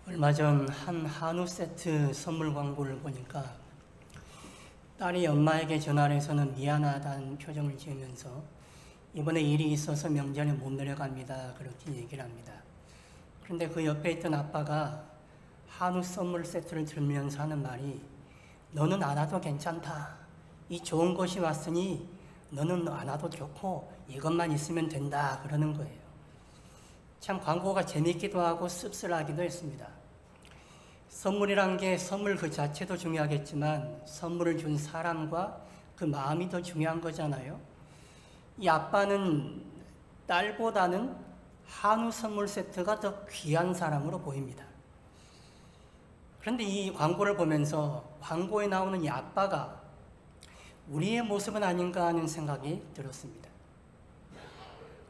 얼마 전 한 한우 세트 선물 광고를 보니까 딸이 엄마에게 전화를 해서는 미안하다는 표정을 지으면서 이번에 일이 있어서 명절에 못 내려갑니다. 그렇게 얘기를 합니다. 그런데 그 옆에 있던 아빠가 한우 선물 세트를 들면서 하는 말이 너는 안 와도 괜찮다. 이 좋은 것이 왔으니 너는 안 와도 좋고 이것만 있으면 된다. 그러는 거예요. 참 광고가 재밌기도 하고 씁쓸하기도 했습니다. 선물이란 게 선물 그 자체도 중요하겠지만 선물을 준 사람과 그 마음이 더 중요한 거잖아요. 이 아빠는 딸보다는 한우 선물 세트가 더 귀한 사람으로 보입니다. 그런데 이 광고를 보면서 광고에 나오는 이 아빠가 우리의 모습은 아닌가 하는 생각이 들었습니다.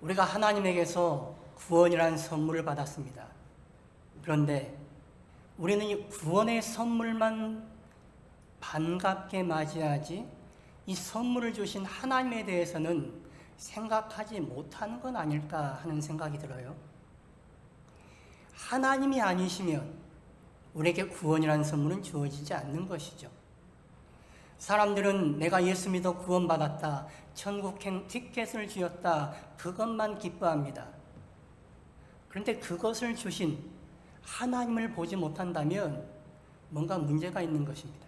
우리가 하나님에게서 구원이라는 선물을 받았습니다. 그런데 우리는 이 구원의 선물만 반갑게 맞이하지 이 선물을 주신 하나님에 대해서는 생각하지 못하는 건 아닐까 하는 생각이 들어요. 하나님이 아니시면 우리에게 구원이라는 선물은 주어지지 않는 것이죠. 사람들은 내가 예수 믿어 구원받았다, 천국행 티켓을 주었다, 그것만 기뻐합니다. 그런데 그것을 주신 하나님을 보지 못한다면 뭔가 문제가 있는 것입니다.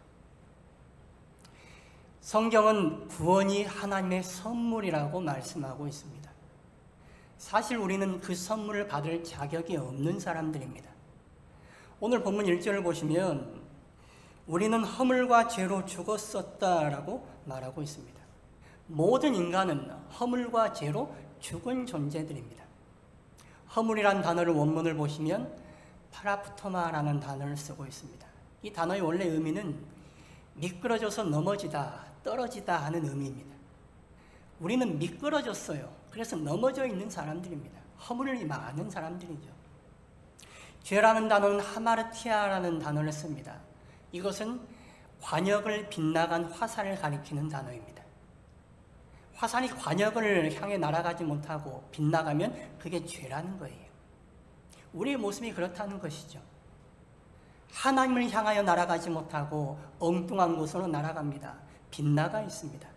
성경은 구원이 하나님의 선물이라고 말씀하고 있습니다. 사실 우리는 그 선물을 받을 자격이 없는 사람들입니다. 오늘 본문 1절을 보시면 우리는 허물과 죄로 죽었었다라고 말하고 있습니다. 모든 인간은 허물과 죄로 죽은 존재들입니다. 허물이란 단어를 원문을 보시면 파라프토마라는 단어를 쓰고 있습니다. 이 단어의 원래 의미는 미끄러져서 넘어지다, 떨어지다 하는 의미입니다. 우리는 미끄러졌어요. 그래서 넘어져 있는 사람들입니다. 허물이 많은 사람들이죠. 죄라는 단어는 하마르티아라는 단어를 씁니다. 이것은 관역을 빗나간 화살을 가리키는 단어입니다. 화살이 관역을 향해 날아가지 못하고 빗나가면 그게 죄라는 거예요. 우리의 모습이 그렇다는 것이죠. 하나님을 향하여 날아가지 못하고 엉뚱한 곳으로 날아갑니다. 빗나가 있습니다.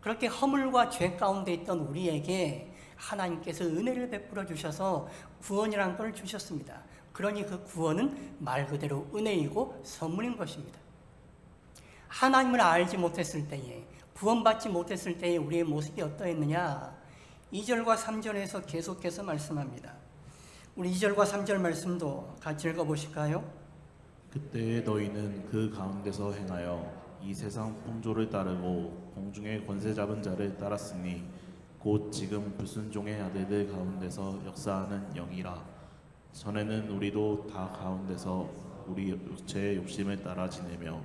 그렇게 허물과 죄 가운데 있던 우리에게 하나님께서 은혜를 베풀어 주셔서 구원이라는 걸 주셨습니다. 그러니 그 구원은 말 그대로 은혜이고 선물인 것입니다. 하나님을 알지 못했을 때에, 구원받지 못했을 때에 우리의 모습이 어떠했느냐? 2절과 3절에서 계속해서 말씀합니다. 우리 2절과 3절 말씀도 같이 읽어보실까요? 그때에 너희는 그 가운데서 행하여 이 세상 풍조를 따르고 공중의 권세 잡은 자를 따랐으니 곧 지금 불순종의 아들들 가운데서 역사하는 영이라. 전에는 우리도 다 가운데서 우리 육체의 욕심을 따라 지내며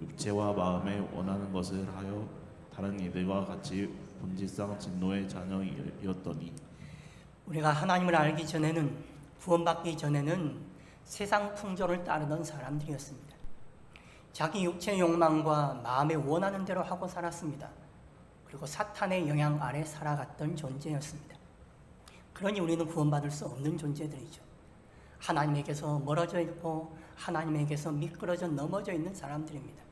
육체와 마음에 원하는 것을 하여 다른 이들과 같이 본질상 진노의 자녀이었더니 우리가 하나님을 알기 전에는, 구원받기 전에는 세상 풍조를 따르던 사람들이었습니다. 자기 육체의 욕망과 마음에 원하는 대로 하고 살았습니다. 그리고 사탄의 영향 아래 살아갔던 존재였습니다. 그러니 우리는 구원받을 수 없는 존재들이죠. 하나님에게서 멀어져 있고 하나님에게서 미끄러져 넘어져 있는 사람들입니다.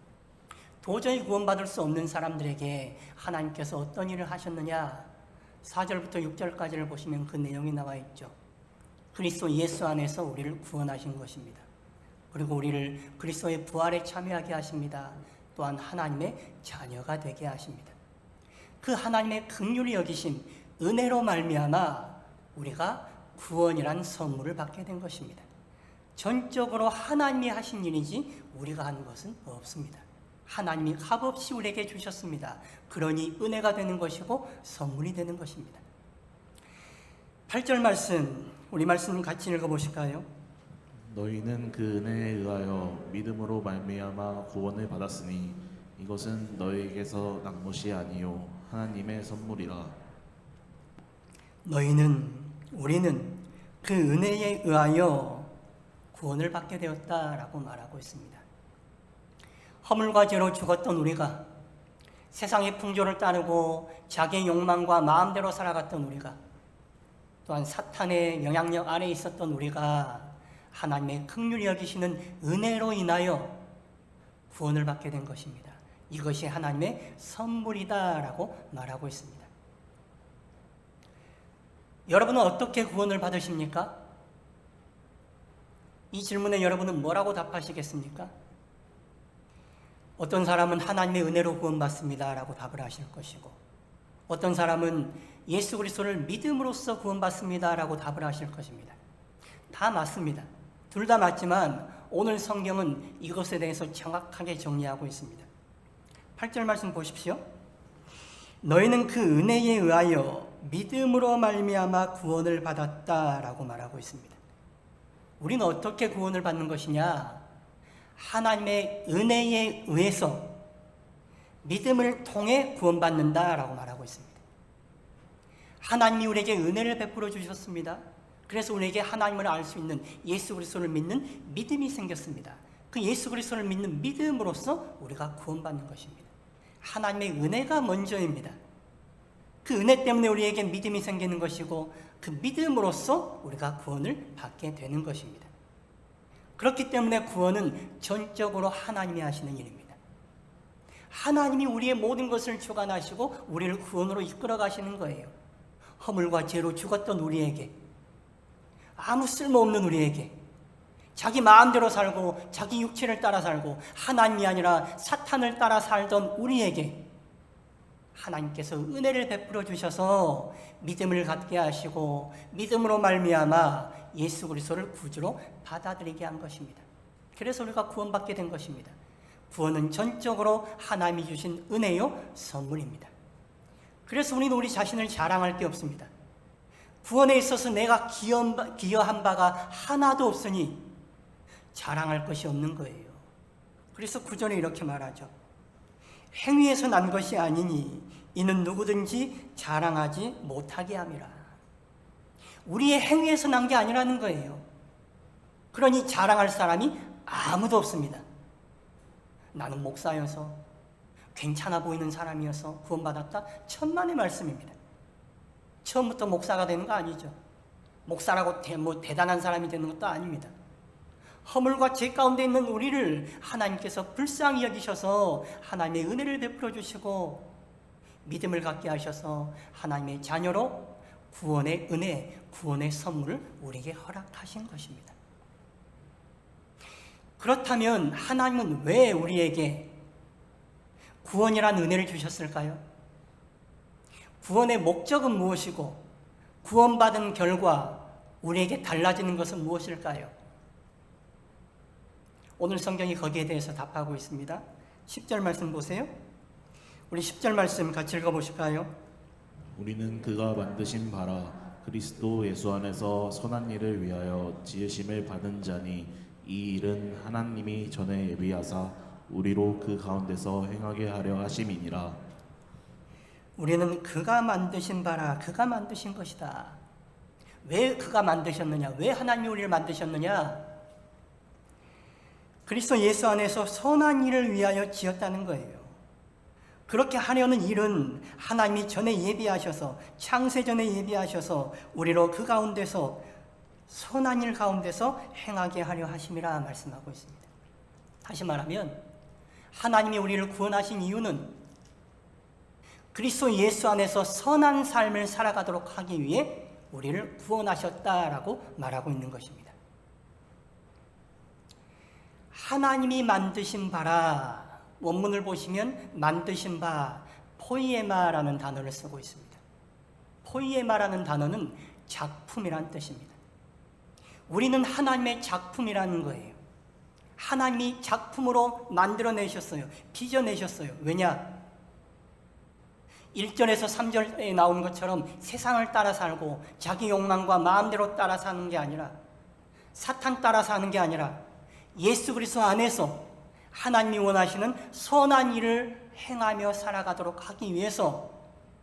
도저히 구원받을 수 없는 사람들에게 하나님께서 어떤 일을 하셨느냐? 4절부터 6절까지를 보시면 그 내용이 나와 있죠. 그리스도 예수 안에서 우리를 구원하신 것입니다. 그리고 우리를 그리스도의 부활에 참여하게 하십니다. 또한 하나님의 자녀가 되게 하십니다. 그 하나님의 긍휼히 여기심, 은혜로 말미암아 우리가 구원이란 선물을 받게 된 것입니다. 전적으로 하나님이 하신 일이지 우리가 한 것은 없습니다. 하나님이 값없이 우리에게 주셨습니다. 그러니 은혜가 되는 것이고 선물이 되는 것입니다. 8절 말씀, 우리 말씀 같이 읽어보실까요? 너희는 그 은혜에 의하여 믿음으로 말미암아 구원을 받았으니 이것은 너희에게서 난 것이 아니요 하나님의 선물이라. 우리는 그 은혜에 의하여 구원을 받게 되었다라고 말하고 있습니다. 허물과 죄로 죽었던 우리가, 세상의 풍조를 따르고 자기의 욕망과 마음대로 살아갔던 우리가, 또한 사탄의 영향력 아래 있었던 우리가 하나님의 긍휼히 여기시는 은혜로 인하여 구원을 받게 된 것입니다. 이것이 하나님의 선물이다라고 말하고 있습니다. 여러분은 어떻게 구원을 받으십니까? 이 질문에 여러분은 뭐라고 답하시겠습니까? 어떤 사람은 하나님의 은혜로 구원받습니다 라고 답을 하실 것이고, 어떤 사람은 예수 그리스도를 믿음으로써 구원받습니다 라고 답을 하실 것입니다. 다 맞습니다. 둘 다 맞지만 오늘 성경은 이것에 대해서 정확하게 정리하고 있습니다. 8절 말씀 보십시오. 너희는 그 은혜에 의하여 믿음으로 말미암아 구원을 받았다라고 말하고 있습니다. 우리는 어떻게 구원을 받는 것이냐? 하나님의 은혜에 의해서 믿음을 통해 구원받는다라고 말하고 있습니다. 하나님이 우리에게 은혜를 베풀어 주셨습니다. 그래서 우리에게 하나님을 알 수 있는 예수 그리스도를 믿는 믿음이 생겼습니다. 그 예수 그리스도를 믿는 믿음으로써 우리가 구원받는 것입니다. 하나님의 은혜가 먼저입니다. 그 은혜 때문에 우리에게 믿음이 생기는 것이고, 그 믿음으로써 우리가 구원을 받게 되는 것입니다. 그렇기 때문에 구원은 전적으로 하나님이 하시는 일입니다. 하나님이 우리의 모든 것을 주관하시고 우리를 구원으로 이끌어 가시는 거예요. 허물과 죄로 죽었던 우리에게, 아무 쓸모없는 우리에게, 자기 마음대로 살고 자기 육체를 따라 살고 하나님이 아니라 사탄을 따라 살던 우리에게 하나님께서 은혜를 베풀어 주셔서 믿음을 갖게 하시고 믿음으로 말미암아 예수 그리스도를 구주로 받아들이게 한 것입니다. 그래서 우리가 구원받게 된 것입니다. 구원은 전적으로 하나님이 주신 은혜요 선물입니다. 그래서 우리는 우리 자신을 자랑할 게 없습니다. 구원에 있어서 내가 기여한 바가 하나도 없으니 자랑할 것이 없는 거예요. 그래서 구절에 이렇게 말하죠. 행위에서 난 것이 아니니 이는 누구든지 자랑하지 못하게 함이라. 우리의 행위에서 난 게 아니라는 거예요. 그러니 자랑할 사람이 아무도 없습니다. 나는 목사여서 괜찮아 보이는 사람이어서 구원받았다? 천만의 말씀입니다. 처음부터 목사가 되는 거 아니죠. 목사라고 대단한 사람이 되는 것도 아닙니다. 허물과 죄 가운데 있는 우리를 하나님께서 불쌍히 여기셔서 하나님의 은혜를 베풀어 주시고 믿음을 갖게 하셔서 하나님의 자녀로 구원의 은혜, 구원의 선물을 우리에게 허락하신 것입니다. 그렇다면 하나님은 왜 우리에게 구원이란 은혜를 주셨을까요? 구원의 목적은 무엇이고 구원받은 결과 우리에게 달라지는 것은 무엇일까요? 오늘 성경이 거기에 대해서 답하고 있습니다. 10절 말씀 보세요. 우리 10절 말씀 같이 읽어보실까요? 우리는 그가 만드신 바라 그리스도 예수 안에서 선한 일을 위하여 지으심을 받은 자니 이 일은 하나님이 전에 예비하사 우리로 그 가운데서 행하게 하려 하심이니라. 우리는 그가 만드신 바라, 그가 만드신 것이다. 왜 그가 만드셨느냐? 왜 하나님이 우리를 만드셨느냐? 그리스도 예수 안에서 선한 일을 위하여 지었다는 거예요. 그렇게 하려는 일은 하나님이 전에 예비하셔서, 창세전에 예비하셔서 우리로 그 가운데서 선한 일 가운데서 행하게 하려 하심이라 말씀하고 있습니다. 다시 말하면 하나님이 우리를 구원하신 이유는 그리스도 예수 안에서 선한 삶을 살아가도록 하기 위해 우리를 구원하셨다라고 말하고 있는 것입니다. 하나님이 만드신 바라, 원문을 보시면 만드신 바, 포이에마라는 단어를 쓰고 있습니다. 포이에마라는 단어는 작품이란 뜻입니다. 우리는 하나님의 작품이라는 거예요. 하나님이 작품으로 만들어내셨어요. 빚어내셨어요. 왜냐? 1절에서 3절에 나온 것처럼 세상을 따라 살고 자기 욕망과 마음대로 따라 사는 게 아니라, 사탄 따라 사는 게 아니라 예수 그리스도 안에서 하나님이 원하시는 선한 일을 행하며 살아가도록 하기 위해서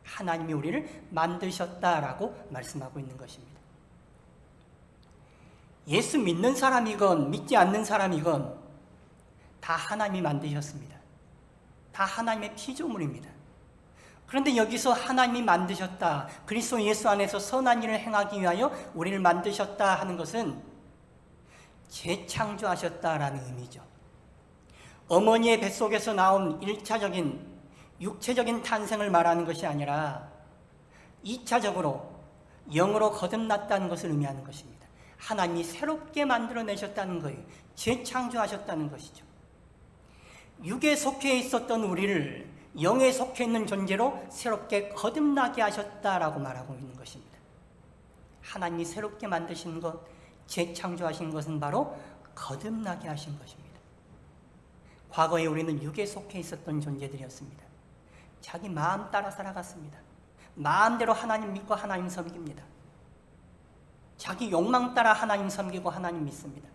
하나님이 우리를 만드셨다라고 말씀하고 있는 것입니다. 예수 믿는 사람이건 믿지 않는 사람이건 다 하나님이 만드셨습니다. 다 하나님의 피조물입니다. 그런데 여기서 하나님이 만드셨다, 그리스도 예수 안에서 선한 일을 행하기 위하여 우리를 만드셨다 하는 것은 재창조하셨다라는 의미죠. 어머니의 뱃속에서 나온 1차적인 육체적인 탄생을 말하는 것이 아니라 2차적으로 영으로 거듭났다는 것을 의미하는 것입니다. 하나님이 새롭게 만들어내셨다는 거예요. 재창조하셨다는 것이죠. 육에 속해 있었던 우리를 영에 속해 있는 존재로 새롭게 거듭나게 하셨다라고 말하고 있는 것입니다. 하나님이 새롭게 만드신 것, 재창조하신 것은 바로 거듭나게 하신 것입니다. 과거에 우리는 육에 속해 있었던 존재들이었습니다. 자기 마음 따라 살아갔습니다. 마음대로 하나님 믿고 하나님 섬깁니다. 자기 욕망 따라 하나님 섬기고 하나님 믿습니다.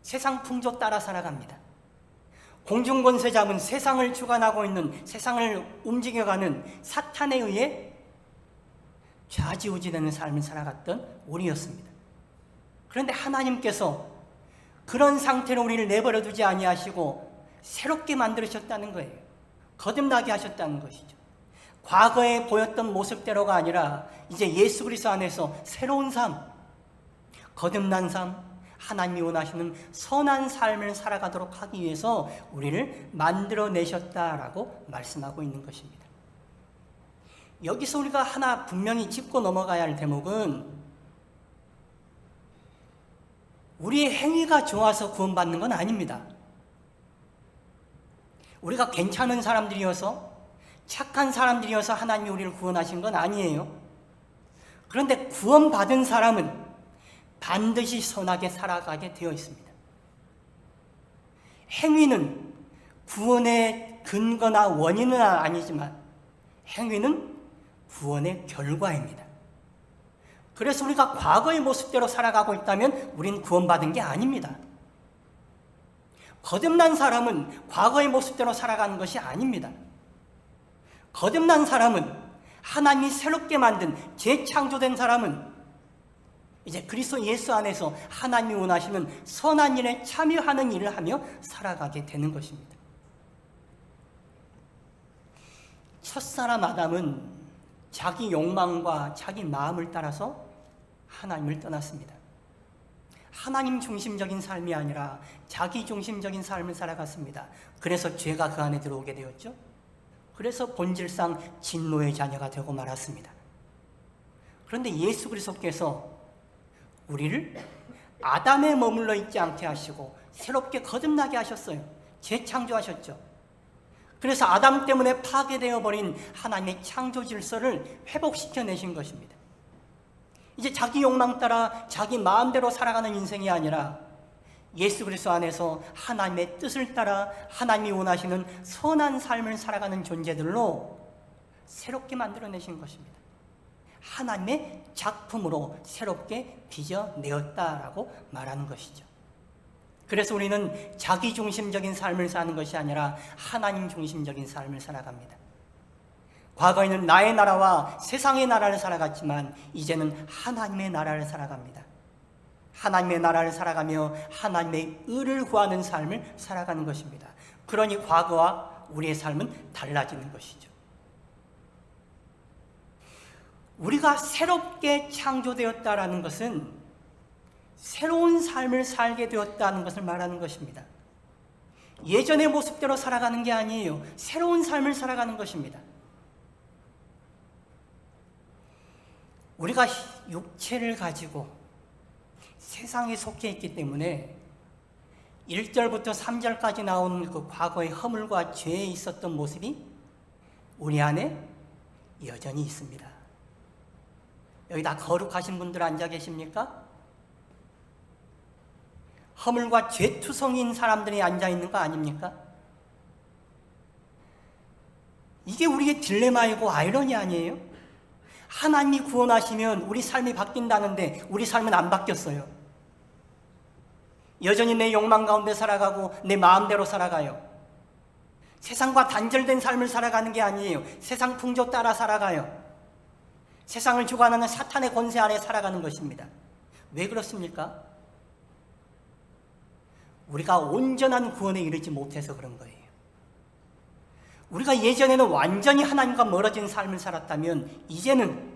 세상 풍조 따라 살아갑니다. 공중권세 잡은 세상을 주관하고 있는, 세상을 움직여가는 사탄에 의해 좌지우지되는 삶을 살아갔던 우리였습니다. 그런데 하나님께서 그런 상태로 우리를 내버려 두지 아니하시고 새롭게 만들으셨다는 거예요. 거듭나게 하셨다는 것이죠. 과거에 보였던 모습대로가 아니라 이제 예수 그리스도 안에서 새로운 삶, 거듭난 삶, 하나님이 원하시는 선한 삶을 살아가도록 하기 위해서 우리를 만들어내셨다라고 말씀하고 있는 것입니다. 여기서 우리가 하나 분명히 짚고 넘어가야 할 대목은 우리의 행위가 좋아서 구원받는 건 아닙니다. 우리가 괜찮은 사람들이어서 착한 사람들이어서 하나님이 우리를 구원하신 건 아니에요. 그런데 구원받은 사람은 반드시 선하게 살아가게 되어 있습니다. 행위는 구원의 근거나 원인은 아니지만 행위는 구원의 결과입니다. 그래서 우리가 과거의 모습대로 살아가고 있다면 우리는 구원받은 게 아닙니다. 거듭난 사람은 과거의 모습대로 살아가는 것이 아닙니다. 거듭난 사람은 하나님이 새롭게 만든 재창조된 사람은 이제 그리스도 예수 안에서 하나님이 원하시는 선한 일에 참여하는 일을 하며 살아가게 되는 것입니다. 첫사람 아담은 자기 욕망과 자기 마음을 따라서 하나님을 떠났습니다. 하나님 중심적인 삶이 아니라 자기 중심적인 삶을 살아갔습니다. 그래서 죄가 그 안에 들어오게 되었죠. 그래서 본질상 진노의 자녀가 되고 말았습니다. 그런데 예수 그리스도께서 우리를 아담에 머물러 있지 않게 하시고 새롭게 거듭나게 하셨어요. 재창조하셨죠. 그래서 아담 때문에 파괴되어 버린 하나님의 창조 질서를 회복시켜내신 것입니다. 이제 자기 욕망 따라 자기 마음대로 살아가는 인생이 아니라 예수 그리스도 안에서 하나님의 뜻을 따라 하나님이 원하시는 선한 삶을 살아가는 존재들로 새롭게 만들어내신 것입니다. 하나님의 작품으로 새롭게 빚어내었다라고 말하는 것이죠. 그래서 우리는 자기 중심적인 삶을 사는 것이 아니라 하나님 중심적인 삶을 살아갑니다. 과거에는 나의 나라와 세상의 나라를 살아갔지만 이제는 하나님의 나라를 살아갑니다. 하나님의 나라를 살아가며 하나님의 의를 구하는 삶을 살아가는 것입니다. 그러니 과거와 우리의 삶은 달라지는 것이죠. 우리가 새롭게 창조되었다라는 것은 새로운 삶을 살게 되었다는 것을 말하는 것입니다. 예전의 모습대로 살아가는 게 아니에요. 새로운 삶을 살아가는 것입니다. 우리가 육체를 가지고 세상에 속해 있기 때문에 1절부터 3절까지 나오는 그 과거의 허물과 죄에 있었던 모습이 우리 안에 여전히 있습니다. 여기 다 거룩하신 분들 앉아 계십니까? 허물과 죄투성인 사람들이 앉아 있는 거 아닙니까? 이게 우리의 딜레마이고 아이러니 아니에요? 하나님이 구원하시면 우리 삶이 바뀐다는데 우리 삶은 안 바뀌었어요. 여전히 내 욕망 가운데 살아가고 내 마음대로 살아가요. 세상과 단절된 삶을 살아가는 게 아니에요. 세상 풍조 따라 살아가요. 세상을 주관하는 사탄의 권세 아래 살아가는 것입니다. 왜 그렇습니까? 우리가 온전한 구원에 이르지 못해서 그런 거예요. 우리가 예전에는 완전히 하나님과 멀어진 삶을 살았다면 이제는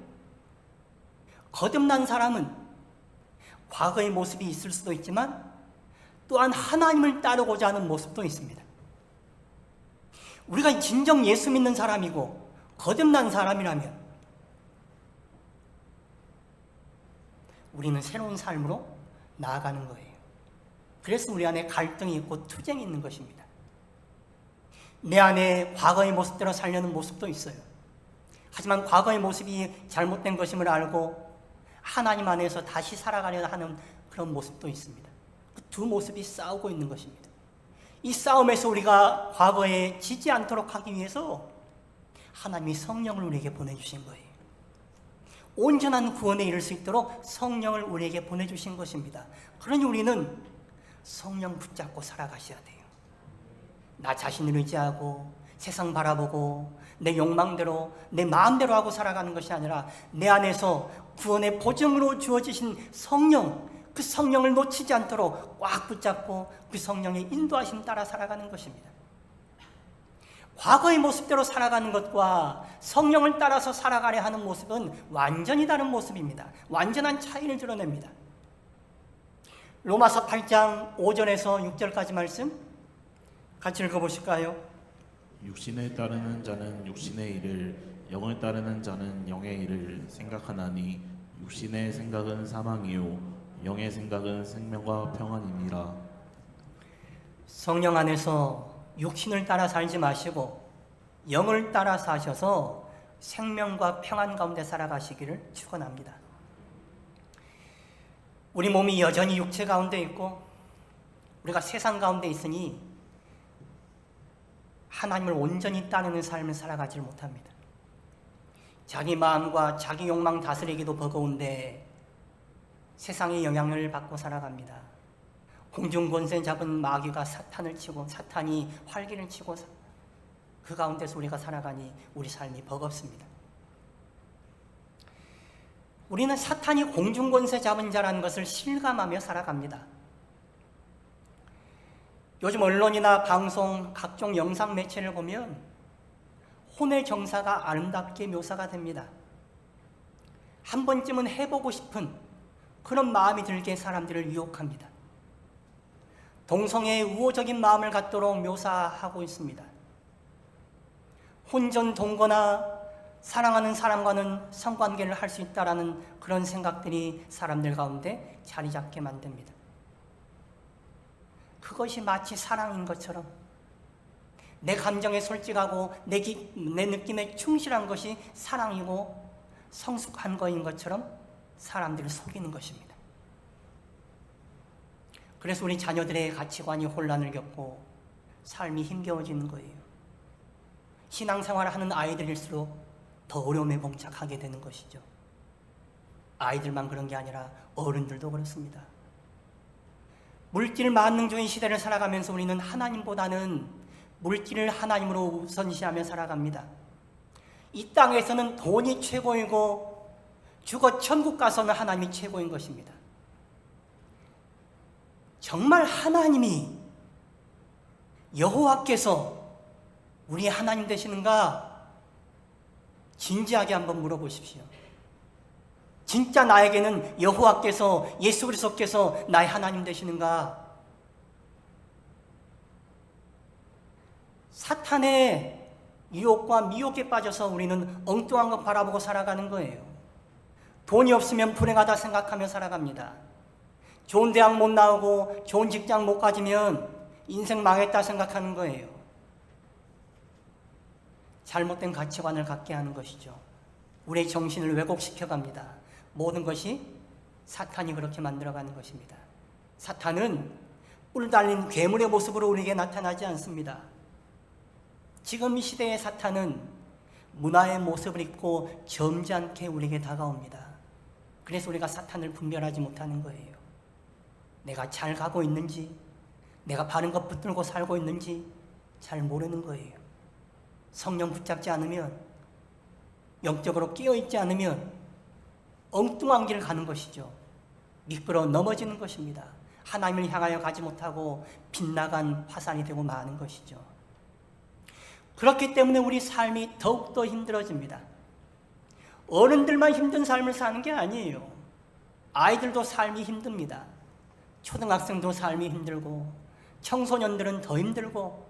거듭난 사람은 과거의 모습이 있을 수도 있지만 또한 하나님을 따르고자 하는 모습도 있습니다. 우리가 진정 예수 믿는 사람이고 거듭난 사람이라면 우리는 새로운 삶으로 나아가는 거예요. 그래서 우리 안에 갈등이 있고 투쟁이 있는 것입니다. 내 안에 과거의 모습대로 살려는 모습도 있어요. 하지만 과거의 모습이 잘못된 것임을 알고 하나님 안에서 다시 살아가려 하는 그런 모습도 있습니다. 그 두 모습이 싸우고 있는 것입니다. 이 싸움에서 우리가 과거에 지지 않도록 하기 위해서 하나님이 성령을 우리에게 보내주신 거예요. 온전한 구원에 이를 수 있도록 성령을 우리에게 보내주신 것입니다. 그러니 우리는 성령 붙잡고 살아가셔야 돼요. 나 자신을 의지하고 세상 바라보고 내 욕망대로 내 마음대로 하고 살아가는 것이 아니라 내 안에서 구원의 보증으로 주어지신 성령, 그 성령을 놓치지 않도록 꽉 붙잡고 그 성령의 인도하심 따라 살아가는 것입니다. 과거의 모습대로 살아가는 것과 성령을 따라서 살아가려 하는 모습은 완전히 다른 모습입니다. 완전한 차이를 드러냅니다. 로마서 8장 5절에서 6절까지 말씀 같이 읽어보실까요? 육신을 따르는 자는 육신의 일을, 영을 따르는 자는 영의 일을 생각하나니 육신의 생각은 사망이요 영의 생각은 생명과 평안이니라. 성령 안에서 육신을 따라 살지 마시고 영을 따라 사셔서 생명과 평안 가운데 살아가시기를 축원합니다. 우리 몸이 여전히 육체 가운데 있고 우리가 세상 가운데 있으니 하나님을 온전히 따르는 삶을 살아가지 못합니다. 자기 마음과 자기 욕망 다스리기도 버거운데 세상의 영향을 받고 살아갑니다. 공중 권세 잡은 마귀가 사탄을 치고 사탄이 활기를 치고 그 가운데서 우리가 살아가니 우리 삶이 버겁습니다. 우리는 사탄이 공중 권세 잡은 자라는 것을 실감하며 살아갑니다. 요즘 언론이나 방송, 각종 영상 매체를 보면 혼의 정사가 아름답게 묘사가 됩니다. 한 번쯤은 해보고 싶은 그런 마음이 들게 사람들을 유혹합니다. 동성애의 우호적인 마음을 갖도록 묘사하고 있습니다. 혼전 동거나 사랑하는 사람과는 성관계를 할 수 있다라는 그런 생각들이 사람들 가운데 자리 잡게 만듭니다. 그것이 마치 사랑인 것처럼 내 감정에 솔직하고 내 느낌에 충실한 것이 사랑이고 성숙한 거인 것처럼 사람들을 속이는 것입니다. 그래서 우리 자녀들의 가치관이 혼란을 겪고 삶이 힘겨워지는 거예요. 신앙생활을 하는 아이들일수록 더 어려움에 봉착하게 되는 것이죠. 아이들만 그런 게 아니라 어른들도 그렇습니다. 물질 만능주의 시대를 살아가면서 우리는 하나님보다는 물질을 하나님으로 우선시하며 살아갑니다. 이 땅에서는 돈이 최고이고 죽어 천국 가서는 하나님이 최고인 것입니다. 정말 하나님이 여호와께서 우리 하나님 되시는가? 진지하게 한번 물어보십시오. 진짜 나에게는 여호와께서 예수 그리스도께서 나의 하나님 되시는가? 사탄의 유혹과 미혹에 빠져서 우리는 엉뚱한 것 바라보고 살아가는 거예요. 돈이 없으면 불행하다 생각하며 살아갑니다. 좋은 대학 못 나오고 좋은 직장 못 가지면 인생 망했다 생각하는 거예요. 잘못된 가치관을 갖게 하는 것이죠. 우리의 정신을 왜곡시켜 갑니다. 모든 것이 사탄이 그렇게 만들어가는 것입니다. 사탄은 뿔 달린 괴물의 모습으로 우리에게 나타나지 않습니다. 지금 이 시대의 사탄은 문화의 모습을 입고 점잖게 우리에게 다가옵니다. 그래서 우리가 사탄을 분별하지 못하는 거예요. 내가 잘 가고 있는지, 내가 바른 것 붙들고 살고 있는지 잘 모르는 거예요. 성령 붙잡지 않으면, 영적으로 깨어있지 않으면 엉뚱한 길을 가는 것이죠. 미끄러워 넘어지는 것입니다. 하나님을 향하여 가지 못하고 빗나간 화산이 되고 마는 것이죠. 그렇기 때문에 우리 삶이 더욱더 힘들어집니다. 어른들만 힘든 삶을 사는 게 아니에요. 아이들도 삶이 힘듭니다. 초등학생도 삶이 힘들고 청소년들은 더 힘들고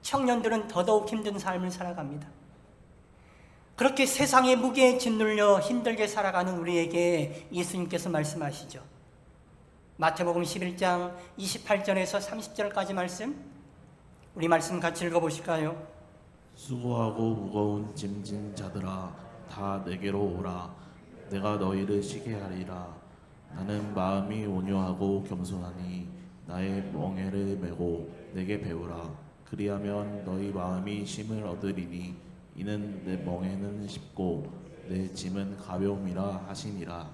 청년들은 더더욱 힘든 삶을 살아갑니다. 그렇게 세상의 무게에 짓눌려 힘들게 살아가는 우리에게 예수님께서 말씀하시죠. 마태복음 11장 28절에서 30절까지 말씀, 우리 말씀 같이 읽어보실까요? 수고하고 무거운 짐진 자들아 다 내게로 오라. 내가 너희를 쉬게 하리라. 나는 마음이 온유하고 겸손하니 나의 멍에를 메고 내게 배우라. 그리하면 너희 마음이 쉼을 얻으리니 이는 내 멍에는 쉽고 내 짐은 가벼움이라 하시니라.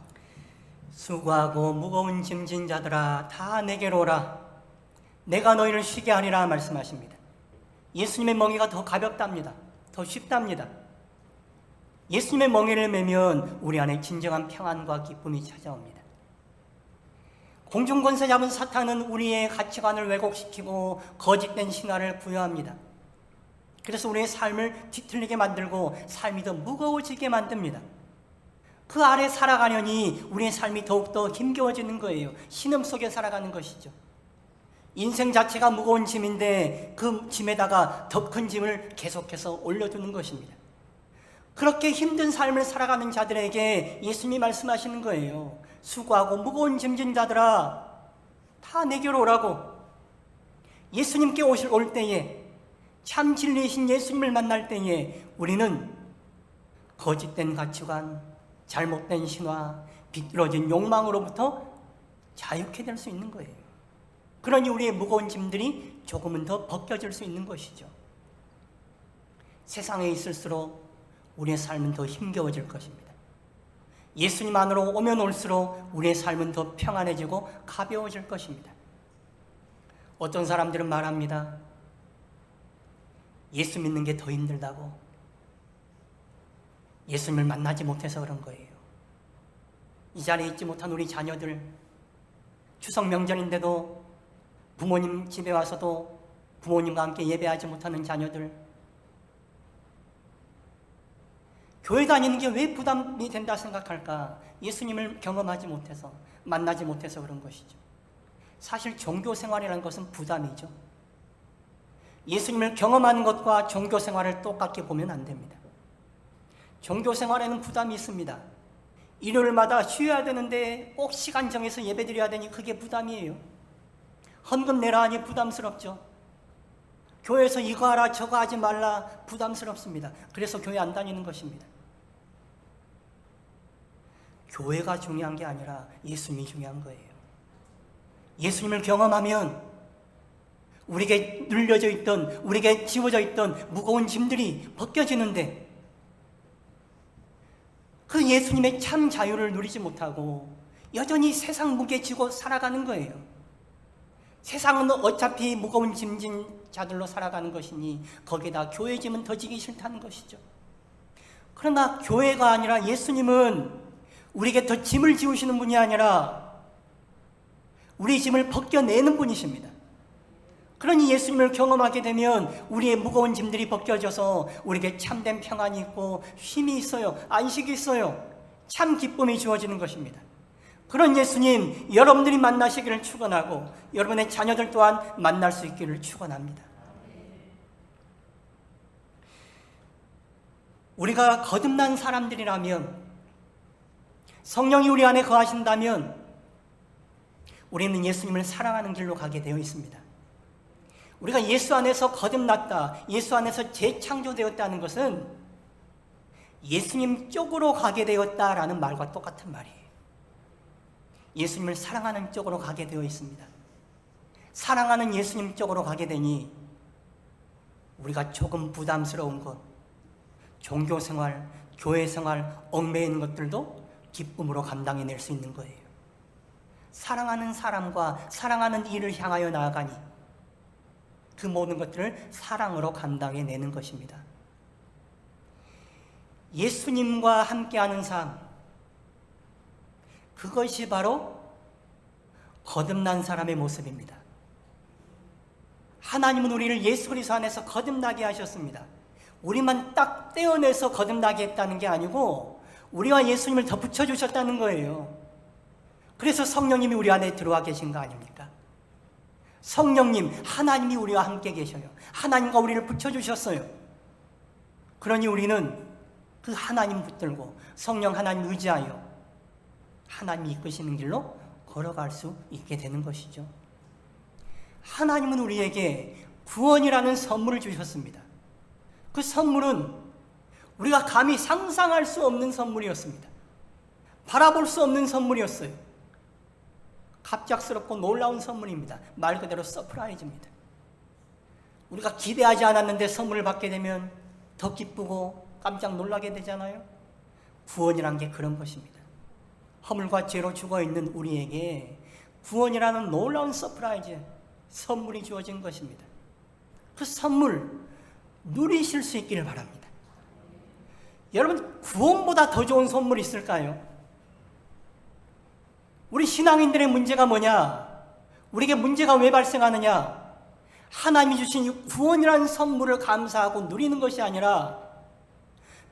수고하고 무거운 짐진 자들아 다 내게로 오라. 내가 너희를 쉬게 하리라 말씀하십니다. 예수님의 멍에가 더 가볍답니다. 더 쉽답니다. 예수님의 멍에를 메면 우리 안에 진정한 평안과 기쁨이 찾아옵니다. 공중권세 잡은 사탄은 우리의 가치관을 왜곡시키고 거짓된 신화를 부여합니다. 그래서 우리의 삶을 뒤틀리게 만들고 삶이 더 무거워지게 만듭니다. 그 아래 살아가려니 우리의 삶이 더욱더 힘겨워지는 거예요. 신음 속에 살아가는 것이죠. 인생 자체가 무거운 짐인데 그 짐에다가 더 큰 짐을 계속해서 올려두는 것입니다. 그렇게 힘든 삶을 살아가는 자들에게 예수님이 말씀하시는 거예요. 수고하고 무거운 짐진 자들아 다 내게로 오라고. 예수님께 올 때에, 참 진리이신 예수님을 만날 때에 우리는 거짓된 가치관, 잘못된 신화, 비뚤어진 욕망으로부터 자유케 될 수 있는 거예요. 그러니 우리의 무거운 짐들이 조금은 더 벗겨질 수 있는 것이죠. 세상에 있을수록 우리의 삶은 더 힘겨워질 것입니다. 예수님 안으로 오면 올수록 우리의 삶은 더 평안해지고 가벼워질 것입니다. 어떤 사람들은 말합니다. 예수 믿는 게 더 힘들다고. 예수님을 만나지 못해서 그런 거예요. 이 자리에 있지 못한 우리 자녀들, 추석 명절인데도 부모님 집에 와서도 부모님과 함께 예배하지 못하는 자녀들, 교회 다니는 게 왜 부담이 된다 생각할까? 예수님을 경험하지 못해서, 만나지 못해서 그런 것이죠. 사실 종교 생활이라는 것은 부담이죠. 예수님을 경험하는 것과 종교 생활을 똑같게 보면 안 됩니다. 종교 생활에는 부담이 있습니다. 일요일마다 쉬어야 되는데 꼭 시간 정해서 예배 드려야 되니 그게 부담이에요. 헌금 내라 하니 부담스럽죠. 교회에서 이거 하라 저거 하지 말라 부담스럽습니다. 그래서 교회 안 다니는 것입니다. 교회가 중요한 게 아니라 예수님이 중요한 거예요. 예수님을 경험하면 우리에게 눌려져 있던, 우리에게 지워져 있던 무거운 짐들이 벗겨지는데 그 예수님의 참 자유를 누리지 못하고 여전히 세상 무게 지고 살아가는 거예요. 세상은 어차피 무거운 짐진 자들로 살아가는 것이니 거기에다 교회 짐은 더 지기 싫다는 것이죠. 그러나 교회가 아니라 예수님은 우리에게 더 짐을 지우시는 분이 아니라 우리 짐을 벗겨내는 분이십니다. 그러니 예수님을 경험하게 되면 우리의 무거운 짐들이 벗겨져서 우리에게 참된 평안이 있고 쉼이 있어요. 안식이 있어요. 참 기쁨이 주어지는 것입니다. 그런 예수님 여러분들이 만나시기를 축원하고 여러분의 자녀들 또한 만날 수 있기를 축원합니다. 우리가 거듭난 사람들이라면, 성령이 우리 안에 거하신다면 우리는 예수님을 사랑하는 길로 가게 되어 있습니다. 우리가 예수 안에서 거듭났다, 예수 안에서 재창조되었다는 것은 예수님 쪽으로 가게 되었다라는 말과 똑같은 말이에요. 예수님을 사랑하는 쪽으로 가게 되어 있습니다. 사랑하는 예수님 쪽으로 가게 되니 우리가 조금 부담스러운 것, 종교생활, 교회생활, 얽매이는 것들도 기쁨으로 감당해낼 수 있는 거예요. 사랑하는 사람과 사랑하는 일을 향하여 나아가니 그 모든 것들을 사랑으로 감당해내는 것입니다. 예수님과 함께하는 삶, 그것이 바로 거듭난 사람의 모습입니다. 하나님은 우리를 예수 그리스도 안에서 거듭나게 하셨습니다. 우리만 딱 떼어내서 거듭나게 했다는 게 아니고 우리와 예수님을 덧붙여 주셨다는 거예요. 그래서 성령님이 우리 안에 들어와 계신 거 아닙니까? 성령님, 하나님이 우리와 함께 계셔요. 하나님과 우리를 붙여주셨어요. 그러니 우리는 그 하나님 붙들고 성령 하나님 의지하여 하나님이 이끄시는 길로 걸어갈 수 있게 되는 것이죠. 하나님은 우리에게 구원이라는 선물을 주셨습니다. 그 선물은 우리가 감히 상상할 수 없는 선물이었습니다. 바라볼 수 없는 선물이었어요. 갑작스럽고 놀라운 선물입니다. 말 그대로 서프라이즈입니다. 우리가 기대하지 않았는데 선물을 받게 되면 더 기쁘고 깜짝 놀라게 되잖아요. 구원이란 게 그런 것입니다. 허물과 죄로 죽어있는 우리에게 구원이라는 놀라운 서프라이즈, 선물이 주어진 것입니다. 그 선물 누리실 수 있기를 바랍니다. 여러분, 구원보다 더 좋은 선물이 있을까요? 우리 신앙인들의 문제가 뭐냐? 우리에게 문제가 왜 발생하느냐? 하나님이 주신 이 구원이라는 선물을 감사하고 누리는 것이 아니라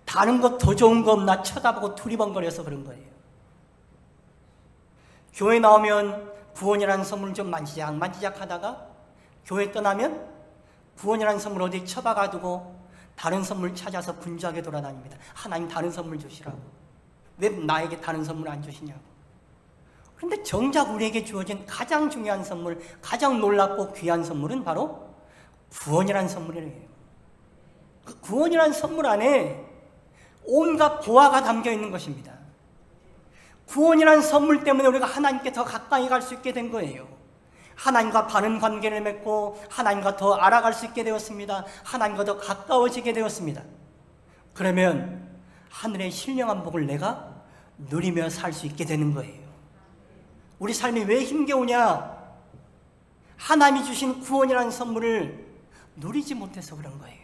다른 것 더 좋은 거 없나 쳐다보고 두리번거려서 그런 거예요. 교회 나오면 구원이라는 선물 좀 만지작 하다가 교회 떠나면 구원이라는 선물 어디 처박아두고 다른 선물 찾아서 분주하게 돌아다닙니다. 하나님 다른 선물 주시라고. 왜 나에게 다른 선물 안 주시냐고. 그런데 정작 우리에게 주어진 가장 중요한 선물, 가장 놀랍고 귀한 선물은 바로 구원이라는 선물이에요. 그 구원이라는 선물 안에 온갖 보화가 담겨 있는 것입니다. 구원이라는 선물 때문에 우리가 하나님께 더 가까이 갈 수 있게 된 거예요. 하나님과 바른 관계를 맺고 하나님과 더 알아갈 수 있게 되었습니다. 하나님과 더 가까워지게 되었습니다. 그러면 하늘의 신령한 복을 내가 누리며 살 수 있게 되는 거예요. 우리 삶이 왜 힘겨우냐? 하나님이 주신 구원이라는 선물을 누리지 못해서 그런 거예요.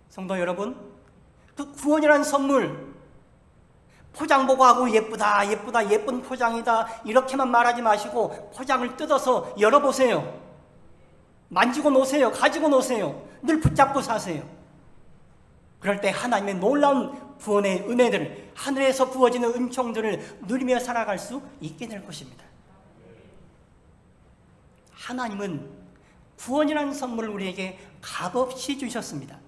성도 여러분, 그 구원이라는 선물 포장 보고 하고 예쁘다, 예쁘다, 예쁜 포장이다 이렇게만 말하지 마시고 포장을 뜯어서 열어보세요. 만지고 노세요. 가지고 노세요. 늘 붙잡고 사세요. 그럴 때 하나님의 놀라운 구원의 은혜들, 하늘에서 부어지는 은총들을 누리며 살아갈 수 있게 될 것입니다. 하나님은 구원이라는 선물을 우리에게 값없이 주셨습니다.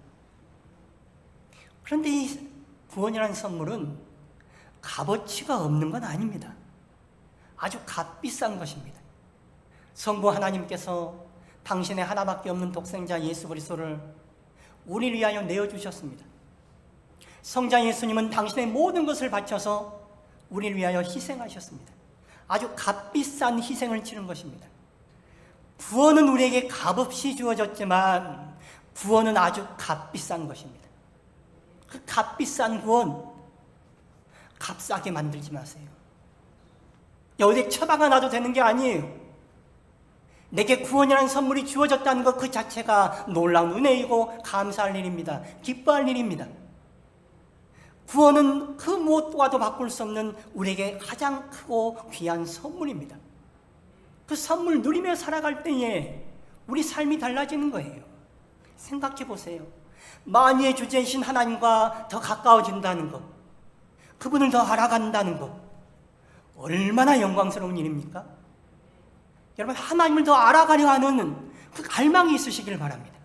그런데 이 구원이라는 선물은 값어치가 없는 건 아닙니다. 아주 값비싼 것입니다. 성부 하나님께서 당신의 하나밖에 없는 독생자 예수 그리스도를 우리를 위하여 내어주셨습니다. 성자 예수님은 당신의 모든 것을 바쳐서 우리를 위하여 희생하셨습니다. 아주 값비싼 희생을 치른 것입니다. 구원은 우리에게 값없이 주어졌지만 구원은 아주 값비싼 것입니다. 그 값비싼 구원 값싸게 만들지 마세요. 어디 처박아 놔도 되는 게 아니에요. 내게 구원이라는 선물이 주어졌다는 것 그 자체가 놀라운 은혜이고 감사할 일입니다. 기뻐할 일입니다. 구원은 그 무엇과도 바꿀 수 없는 우리에게 가장 크고 귀한 선물입니다. 그 선물 누리며 살아갈 때에 우리 삶이 달라지는 거예요. 생각해 보세요. 만유의 주제이신 하나님과 더 가까워진다는 것, 그분을 더 알아간다는 것, 얼마나 영광스러운 일입니까? 여러분, 하나님을 더 알아가려 하는 그 갈망이 있으시길 바랍니다.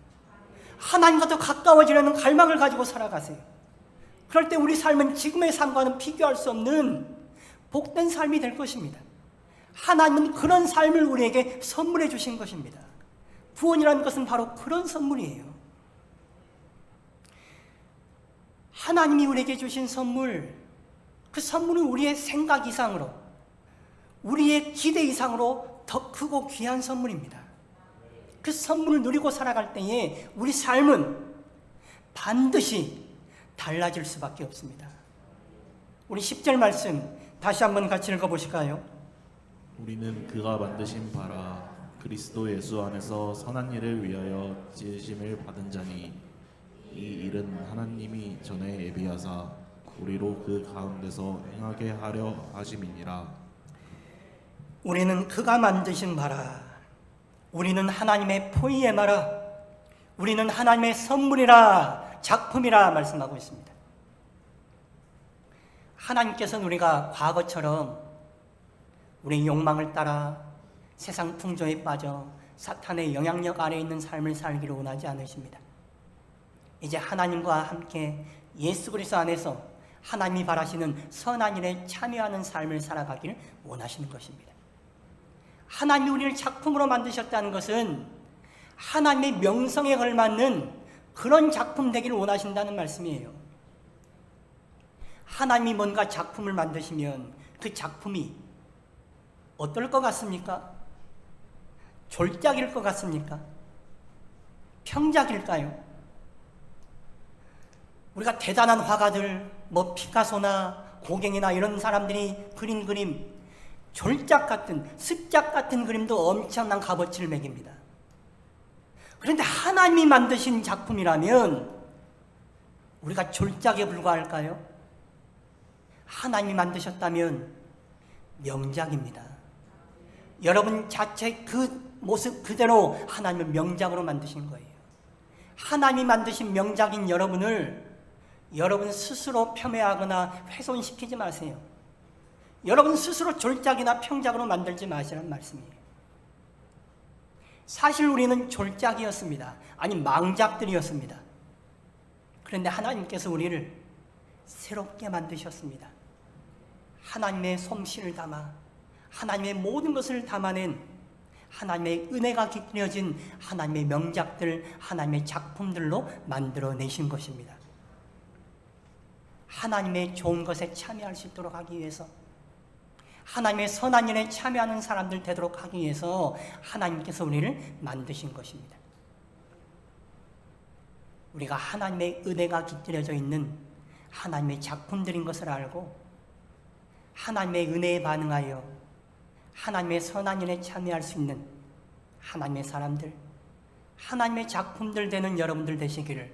하나님과 더 가까워지려는 갈망을 가지고 살아가세요. 그럴 때 우리 삶은 지금의 삶과는 비교할 수 없는 복된 삶이 될 것입니다. 하나님은 그런 삶을 우리에게 선물해 주신 것입니다. 구원이라는 것은 바로 그런 선물이에요. 하나님이 우리에게 주신 선물, 그 선물은 우리의 생각 이상으로, 우리의 기대 이상으로 더 크고 귀한 선물입니다. 그 선물을 누리고 살아갈 때에 우리 삶은 반드시 달라질 수밖에 없습니다. 우리 10절 말씀 다시 한번 같이 읽어보실까요? 우리는 그가 만드신 바라 그리스도 예수 안에서 선한 일을 위하여 지으심을 받은 자니 이 일은 하나님이 전에 예비하사 우리로 그 가운데서 행하게 하려 하심이니라. 우리는 그가 만드신 바라, 우리는 하나님의 포이에마라, 우리는 하나님의 선물이라, 작품이라 말씀하고 있습니다. 하나님께서는 우리가 과거처럼 우리의 욕망을 따라 세상 풍조에 빠져 사탄의 영향력 아래에 있는 삶을 살기를 원하지 않으십니다. 이제 하나님과 함께 예수 그리스도 안에서 하나님이 바라시는 선한 일에 참여하는 삶을 살아가기를 원하시는 것입니다. 하나님이 우리를 작품으로 만드셨다는 것은 하나님의 명성에 걸맞는 그런 작품 되기를 원하신다는 말씀이에요. 하나님이 뭔가 작품을 만드시면 그 작품이 어떨 것 같습니까? 졸작일 것 같습니까? 평작일까요? 우리가 대단한 화가들, 피카소나 고갱이나 이런 사람들이 그린 그림, 졸작 같은, 습작 같은 그림도 엄청난 값어치를 매깁니다. 그런데 하나님이 만드신 작품이라면 우리가 졸작에 불과할까요? 하나님이 만드셨다면 명작입니다. 여러분 자체 그 모습 그대로 하나님은 명작으로 만드신 거예요. 하나님이 만드신 명작인 여러분을 여러분 스스로 폄훼하거나 훼손시키지 마세요. 여러분 스스로 졸작이나 평작으로 만들지 마시라는 말씀이에요. 사실 우리는 졸작이었습니다. 아니 망작들이었습니다. 그런데 하나님께서 우리를 새롭게 만드셨습니다. 하나님의 솜씨를 담아 하나님의 모든 것을 담아낸 하나님의 은혜가 깃들여진 하나님의 명작들, 하나님의 작품들로 만들어내신 것입니다. 하나님의 좋은 것에 참여할 수 있도록 하기 위해서, 하나님의 선한 일에 참여하는 사람들 되도록 하기 위해서 하나님께서 우리를 만드신 것입니다. 우리가 하나님의 은혜가 깃들여져 있는 하나님의 작품들인 것을 알고 하나님의 은혜에 반응하여 하나님의 선한 일에 참여할 수 있는 하나님의 사람들, 하나님의 작품들 되는 여러분들 되시기를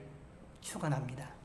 축원합니다.